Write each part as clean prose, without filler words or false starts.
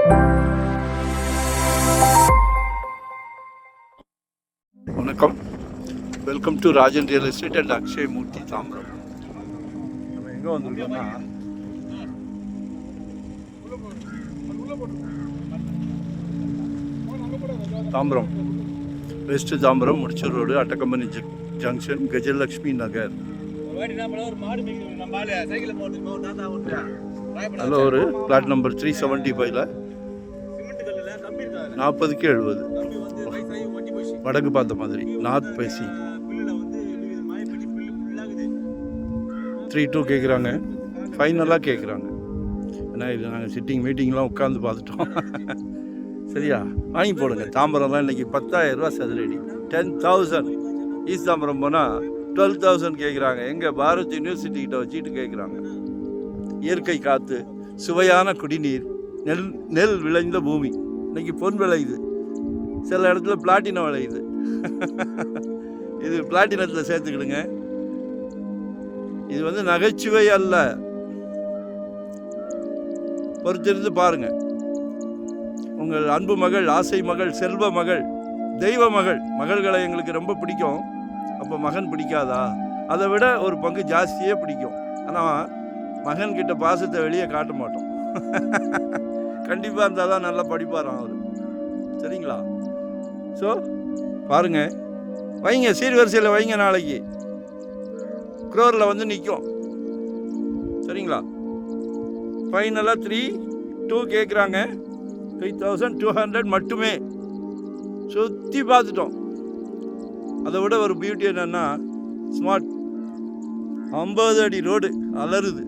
வணக்கம், welcome to Rajan real estate and Akshay Murthy Tambaram. நம்ம எங்கே வந்திருக்கோம்னா தாம்பரம் வெஸ்ட் தாம்பரம் முடிச்சூர் ரோடு அட்டக்கம்பனி ஜங்ஷன் கஜலட்சுமி நகர். அதில் ஒரு பிளாட் நம்பர் 375ல் 40க்கு 70 வடக்கு பார்த்த மாதிரி நார்த் பேசி 3-2 கேட்குறாங்க. ஃபைனலாக கேட்குறாங்க. ஏன்னா இது நாங்கள் சிட்டிங் மீட்டிங்லாம் உட்காந்து பார்த்துட்டோம். சரியா, வாங்கி போடுங்க. தாம்பரம்லாம் இன்றைக்கி 10,000 ரூபா சதுரடி. 10,000. ஈஸ்ட் தாம்பரம் போனால் 12,000 கேட்குறாங்க. எங்கே பாரத் யூனிவர்சிட்டிக்கிட்ட வச்சுட்டு கேட்குறாங்க. இயற்கை காற்று, சுவையான குடிநீர், நெல் விளைந்த பூமி. இன்றைக்கி பொன் விளையுது, சில இடத்துல பிளாட்டினம் விளையுது. இது பிளாட்டினத்தில் சேர்த்துக்கிடுங்க. இது வந்து நகைச்சுவை அல்ல, பொறுத்திருந்து பாருங்க. உங்கள் அன்பு மகள், ஆசை மகள், செல்வ மகள், தெய்வ மகள். மகள்களை எங்களுக்கு ரொம்ப பிடிக்கும். அப்போ மகன் பிடிக்காதா? அதை விட ஒரு பங்கு ஜாஸ்தியே பிடிக்கும். ஆனால் மகன்கிட்ட பாசத்தை வெளியே காட்ட மாட்டோம். கண்டிப்பாக இருந்தால் தான் நல்லா படிப்பாராம் அவர். சரிங்களா? ஸோ பாருங்க, வைங்க, சீர்வரிசையில் வைங்க. நாளைக்கு குரோரில் வந்து நிற்கும். சரிங்களா? ஃபைனலாக 3-2 கேட்குறாங்க. 3,200 மட்டுமே. சுற்றி பார்த்துட்டோம். அதை விட ஒரு பியூட்டி என்னன்னா, ஸ்மார்ட் 50 அடி ரோடு அலருது.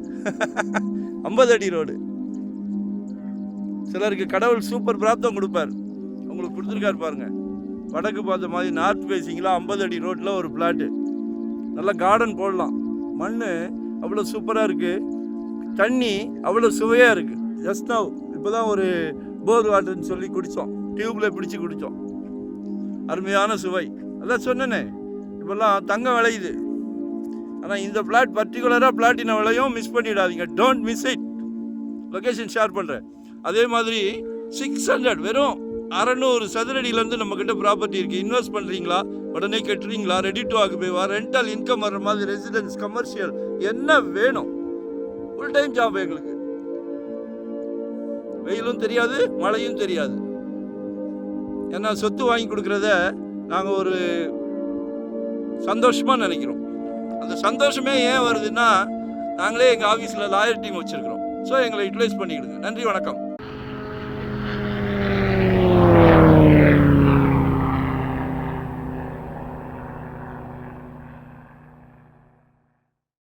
50 அடி ரோடு. சிலருக்கு கடவுள் சூப்பர் பிராப்தம் கொடுப்பார். உங்களுக்கு கொடுத்துருக்காரு பாருங்க. வடக்கு பார்த்த மாதிரி நார்த் பேசிங்கில் 50 அடி ரோட்டில் ஒரு பிளாட்டு. நல்லா கார்டன் போடலாம். மண் அவ்வளோ சூப்பராக இருக்குது. தண்ணி அவ்வளோ சுவையாக இருக்குது. ஜஸ்ட் நவ் இப்போ தான் ஒரு போர் வாட்டர்னு சொல்லி குடித்தோம். டியூப்பில் பிடிச்சி குடித்தோம். அருமையான சுவை. அதான் சொன்னேனே, இப்போல்லாம் தங்கம் விளையுது. ஆனால் இந்த பிளாட் பர்டிகுலராக பிளாட்டினம் விலையும் மிஸ் பண்ணிடாதீங்க. Don't miss it. Location share பண்ணுறேன். அதே மாதிரி 600 வெறும் 600 சதுரடியிலேருந்து நம்மக்கிட்ட ப்ராப்பர்ட்டி இருக்குது. இன்வெஸ்ட் பண்ணுறீங்களா, உடனே கட்டுறீங்களா, ரெடி டு ஆக்குபைவா, ரெண்டல் இன்கம் வர்ற மாதிரி, ரெசிடென்ஸ், கமர்ஷியல், என்ன வேணும்? ஃபுல் டைம் ஜாப் எங்களுக்கு. வெயிலும் தெரியாது, மழையும் தெரியாது. ஏன்னா சொத்து வாங்கி கொடுக்குறத நாங்கள் ஒரு சந்தோஷமாக நினைக்கிறோம். அந்த சந்தோஷமே ஏன் வருதுன்னா, நாங்களே எங்கள் ஆஃபீஸில் லாயர் டீம் வச்சுருக்கிறோம். ஸோ எங்களை யூட்டிலைஸ் பண்ணிக்கிடுங்க. நன்றி, வணக்கம்.